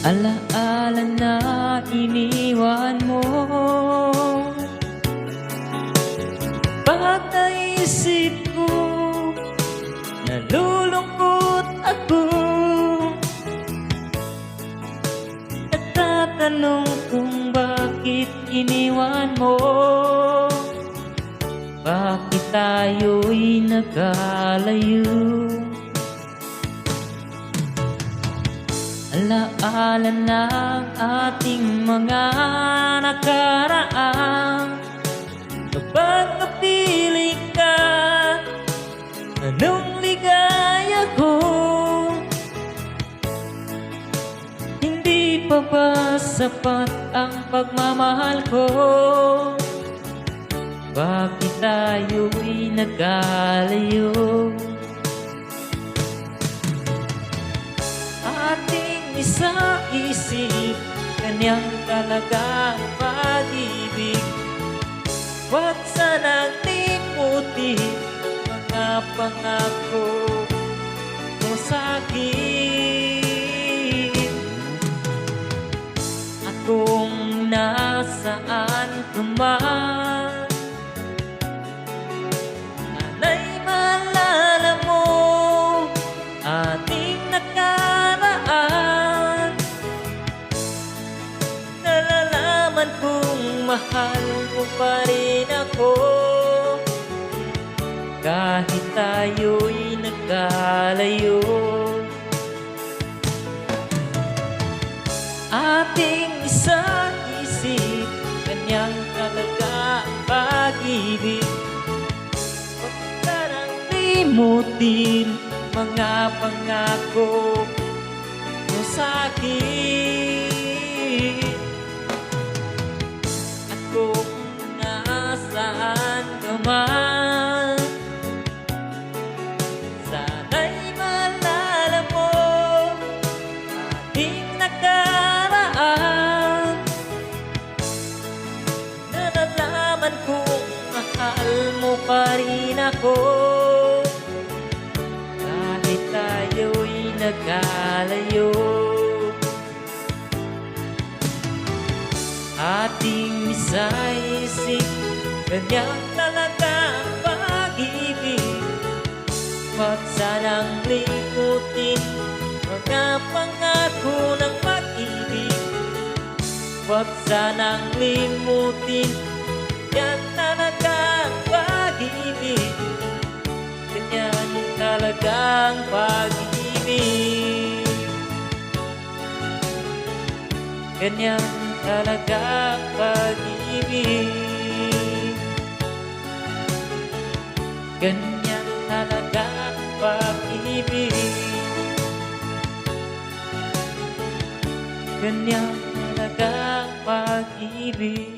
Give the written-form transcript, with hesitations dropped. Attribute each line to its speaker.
Speaker 1: Alaala na iniwan mo, bakit naisip ko, nalulungkot ako. Nagtatanong kung bakit iniwan mo, bakit tayo'y nagkalayo. Alaala ng ating mga nakaraan, kapag napili ka, anong ligaya ko. Hindi pa ba sapat ang pagmamahal ko? Bakit tayo'y nagkalayo? Ating isa-isip, kanyang talaga ang pag-ibig. Huwag sanang limutin mga pangako mo sa'kin. At kung nasaan ka man, sana'y maalala mo ating nakaraan. Nalalaman kong mahal mo pa rin ako, kahit tayo'y nagkalayo. Ating isa-isip, kanyang talaga ang pag-ibig. Huwag ka nang limutin mga pangako mo sa'kin. At kung nasaan ka man, sana'y maalala mo ating nakaraan. Nalalaman kong mahal mo pa rin ako, kahit tayo'y nagkalayo. Ating isa-isip, kanyang talaga ang pag-ibig. Huwag sanang limutin mga pangako ng pag-ibig. Huwag sanang limutin, yan talaga ang pag-ibig. Ganyan talagang pag-ibig. Ganyan talagang pag-ibig. Ganyan talagang pag-ibig. Ganyan talagang pag-ibig.